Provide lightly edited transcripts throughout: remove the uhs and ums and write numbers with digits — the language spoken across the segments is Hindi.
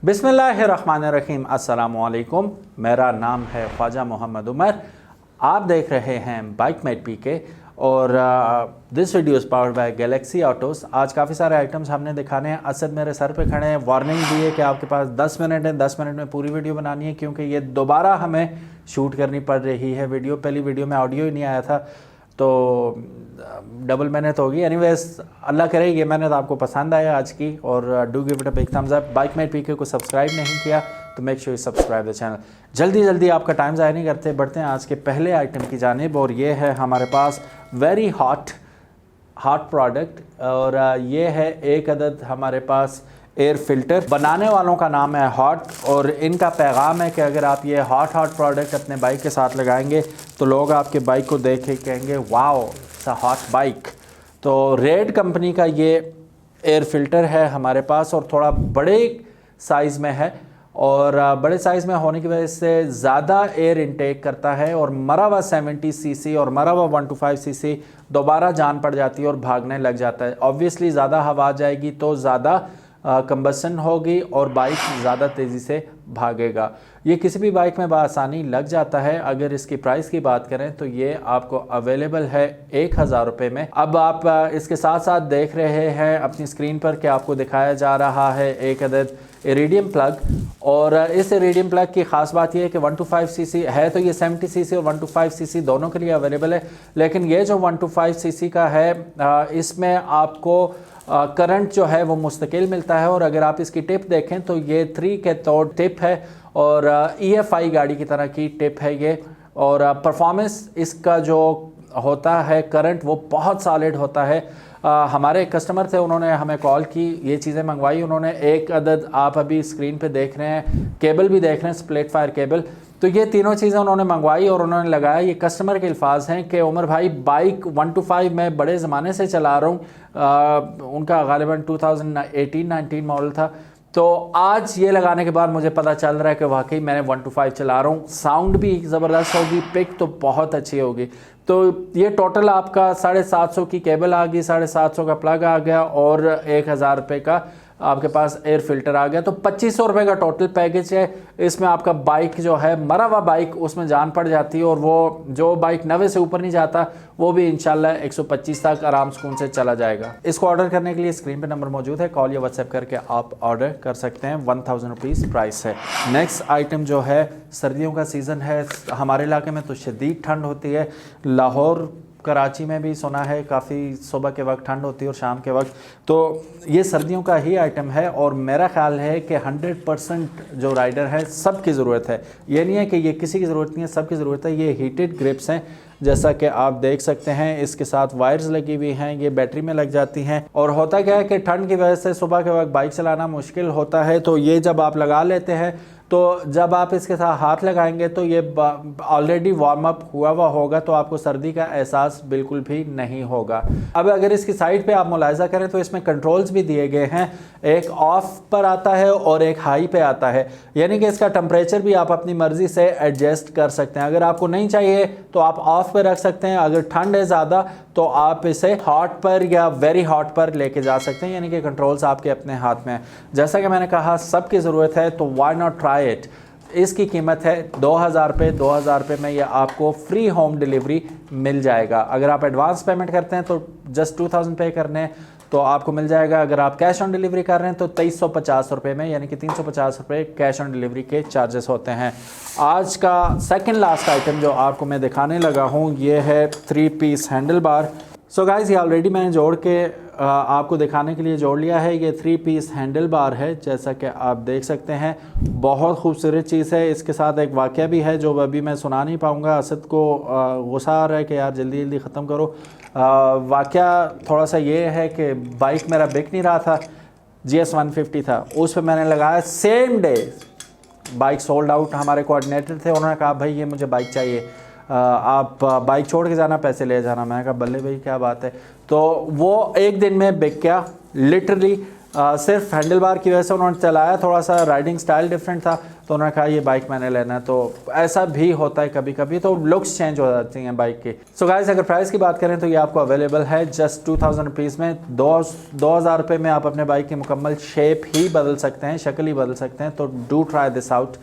बिस्मिल्लाहिर्रहमानिर्रहीम। अस्सलामुअलैकुम। मेरा नाम है ख्वाजा मोहम्मद उमर। आप देख रहे हैं bikemate.pk और this video is powered by Galaxy autos. आज काफ़ी सारे आइटम्स हमने दिखाने हैं। असद मेरे सर पे खड़े हैं। वार्निंग दी है कि आपके पास 10 मिनट है, 10 मिनट में पूरी वीडियो बनानी है, क्योंकि ये दोबारा हमें शूट करनी पड़ रही है वीडियो। पहली वीडियो में ऑडियो ही नहीं आया था तो डबल मेहनत होगी। एनीवेज, अल्लाह करे ये मेहनत आपको पसंद आए आज की, और do give it a big thumbs up. bikemate.pk को सब्सक्राइब नहीं किया तो make sure you subscribe the channel. जल्दी जल्दी आपका टाइम ज़ाया नहीं करते, बढ़ते हैं आज के पहले आइटम की जानिब। और ये है हमारे पास वेरी हॉट प्रोडक्ट, और ये है एक अदद हमारे पास एयर फिल्टर। बनाने वालों का नाम है हॉट, और इनका पैगाम है कि अगर आप ये हॉट प्रोडक्ट अपने बाइक के साथ लगाएंगे तो लोग आपके बाइक को देख के कहेंगे wow it's a hot bike. तो रेड कंपनी का ये एयर फिल्टर है हमारे पास, और थोड़ा बड़े साइज़ में है, और बड़े साइज़ में होने की वजह से ज़्यादा एयर इनटेक करता है। और मरा हुआ 70 सीसी और मरा हुआ 125 सीसी दोबारा जान पड़ जाती है और भागने लग जाता है। ऑब्वियसली ज़्यादा हवा जाएगी तो ज़्यादा कंबसन होगी और बाइक ज़्यादा तेज़ी से भागेगा। ये किसी भी बाइक में बआसानी लग जाता है। अगर इसकी प्राइस की बात करें तो ये आपको अवेलेबल है 1000 रुपये में। अब आप इसके साथ साथ देख रहे हैं अपनी स्क्रीन पर कि आपको दिखाया जा रहा है एक अदद इरिडियम प्लग। और इस इरिडियम प्लग की ख़ास बात यह है कि 125 सीसी है, तो ये 70 सीसी और 125 सीसी दोनों के लिए अवेलेबल है। लेकिन ये जो 125 सीसी का है इसमें आपको करंट जो है वो मुस्तकिल मिलता है। और अगर आप इसकी टिप देखें तो ये 3 के तौर टिप है, और EFI गाड़ी की तरह की टिप है ये। और परफॉर्मेंस इसका जो होता है करंट वो बहुत सॉलिड होता है। हमारे एक कस्टमर थे, उन्होंने हमें कॉल की, ये चीज़ें मंगवाई उन्होंने। एक अदद आप अभी स्क्रीन पे देख रहे हैं, केबल भी देख रहे हैं, स्प्लिट फायर केबल। तो ये तीनों चीज़ें उन्होंने मंगवाई और उन्होंने लगाया। ये कस्टमर के अल्फाज हैं कि उमर भाई बाइक 125 मैं बड़े ज़माने से चला रहा हूँ। उनका गालिबन 2018-19 मॉडल था। तो आज ये लगाने के बाद मुझे पता चल रहा है कि वाकई मैंने 125 चला रहा हूँ। साउंड भी ज़बरदस्त होगी, पिक तो बहुत अच्छी होगी। तो ये टोटल आपका 750 की केबल आ गई, 750 का प्लग आ गया, और 1000 रुपये का आपके पास एयर फिल्टर आ गया। तो 2500 रुपये का टोटल पैकेज है। इसमें आपका बाइक जो है मरा हुआ बाइक उसमें जान पड़ जाती है, और वो जो बाइक 90 से ऊपर नहीं जाता वो भी इंशाल्लाह 125 तक आराम सुकून से चला जाएगा। इसको ऑर्डर करने के लिए स्क्रीन पे नंबर मौजूद है, कॉल या व्हाट्सएप करके आप ऑर्डर कर सकते हैं। 1000 रुपीज़ प्राइस है। नेक्स्ट आइटम जो है, सर्दियों का सीज़न है, हमारे इलाके में तो शदीद ठंड होती है। लाहौर कराची में भी सुना है काफ़ी सुबह के वक्त ठंड होती है और शाम के वक्त। तो ये सर्दियों का ही आइटम है, और मेरा ख्याल है कि 100% जो राइडर है सबकी ज़रूरत है। ये नहीं है कि ये किसी की ज़रूरत नहीं है, सबकी ज़रूरत है। ये हीटेड ग्रिप्स हैं, जैसा कि आप देख सकते हैं। इसके साथ वायर्स लगी हुई हैं, ये बैटरी में लग जाती हैं। और होता क्या है कि ठंड की वजह से सुबह के वक्त बाइक चलाना मुश्किल होता है, तो ये जब आप लगा लेते हैं तो जब आप इसके साथ हाथ लगाएंगे तो ये ऑलरेडी वार्म अप हुआ होगा, तो आपको सर्दी का एहसास बिल्कुल भी नहीं होगा। अब अगर इसकी साइड पे आप मुलाहिजा करें तो इसमें कंट्रोल्स भी दिए गए हैं। एक ऑफ पर आता है और एक हाई पे आता है, यानी कि इसका टेम्परेचर भी आप अपनी मर्ज़ी से एडजस्ट कर सकते हैं। अगर आपको नहीं चाहिए तो आप ऑफ पर रख सकते हैं। अगर ठंड है ज़्यादा तो आप इसे हॉट पर या वेरी हॉट पर लेके जा सकते हैं, यानी कि कंट्रोल्स आपके अपने हाथ में हैं। जैसा कि मैंने कहा सबकी ज़रूरत है, तो व्हाई नॉट ट्राई इट। इसकी कीमत है 2000 रुपये। 2000 रुपये में यह आपको फ्री होम डिलीवरी मिल जाएगा। अगर आप एडवांस पेमेंट करते हैं तो जस्ट 2000 पे करने हैं तो आपको मिल जाएगा। अगर आप कैश ऑन डिलीवरी कर रहे हैं तो 2350 रुपये में, यानी कि 350 रुपये कैश ऑन डिलीवरी के चार्जेस होते हैं। आज का सेकंड लास्ट आइटम जो आपको मैं दिखाने लगा हूँ, ये है 3 piece handle bar. So guys, ये ऑलरेडी मैंने जोड़ के आपको दिखाने के लिए जोड़ लिया है। ये 3 पीस हैंडल बार है, जैसा कि आप देख सकते हैं। बहुत खूबसूरत चीज़ है। इसके साथ एक वाक़या भी है जो अभी मैं सुना नहीं पाऊँगा। असद को गुस्सा आ रहा है कि यार जल्दी जल्दी ख़त्म करो। वाक़या थोड़ा सा ये है कि बाइक मेरा बिक नहीं रहा था, GS 150 था, उस पर मैंने लगाया, same day bike sold out. हमारे कोऑर्डिनेटर थे, उन्होंने कहा भाई ये मुझे बाइक चाहिए, आप बाइक छोड़ के जाना, पैसे ले जाना। मैंने कहा बल्ले भाई क्या बात है। तो वो एक दिन में बिक गया लिटरली। सिर्फ हैंडल बार की वजह से उन्होंने चलाया, थोड़ा सा राइडिंग स्टाइल डिफरेंट था तो उन्होंने कहा ये बाइक मैंने लेना है। तो ऐसा भी होता है कभी कभी, तो लुक्स चेंज हो जाती हैं बाइक की। सो गाइस, अगर प्राइस की बात करें तो ये आपको अवेलेबल है जस्ट 2000 रुपीज़ में। 2000 रुपये में आप अपने बाइक की मुकम्मल शेप ही बदल सकते हैं, शक्ल ही बदल सकते हैं। तो do try this out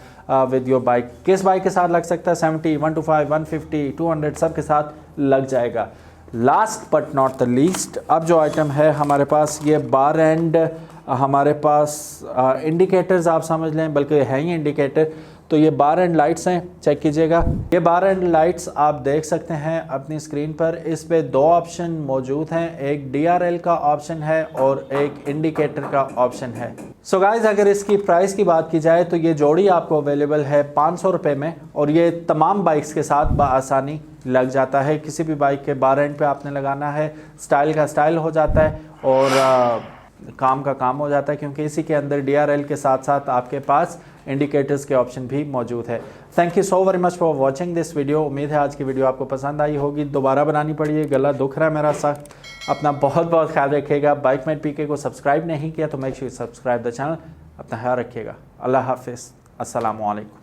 with your bike. किस बाइक के साथ लग सकता है? 70, 125, 150, 200 सब के साथ लग जाएगा। Last but not the least, अब जो आइटम है हमारे पास, ये बार एंड हमारे पास इंडिकेटर्स आप समझ लें, बल्कि है ही इंडिकेटर। तो ये बार एंड लाइट्स हैं, चेक कीजिएगा। ये बार एंड लाइट्स आप देख सकते हैं अपनी स्क्रीन पर। इस पे दो ऑप्शन मौजूद हैं, एक DRL का ऑप्शन है और एक इंडिकेटर का ऑप्शन है। सो गाइज, अगर इसकी प्राइस की बात की जाए तो ये जोड़ी आपको अवेलेबल है 500 रुपये में, और ये तमाम बाइक्स के साथ बआसानी लग जाता है। किसी भी बाइक के बार एंड पे आपने लगाना है, स्टाइल का स्टाइल हो जाता है और काम का काम हो जाता है, क्योंकि इसी के अंदर DRL के साथ साथ आपके पास इंडिकेटर्स के ऑप्शन भी मौजूद है। Thank you so very much for watching this video. उम्मीद है आज की वीडियो आपको पसंद आई होगी। दोबारा बनानी पड़ी है, गला दुख रहा है मेरा सख्त। अपना बहुत बहुत ख्याल रखिएगा। बाइकमेट PK को सब्सक्राइब नहीं किया तो make sure subscribe the channel. अपना ख्याल रखिएगा। अल्लाह हाफिज़। अस्सलामुअलैकुम।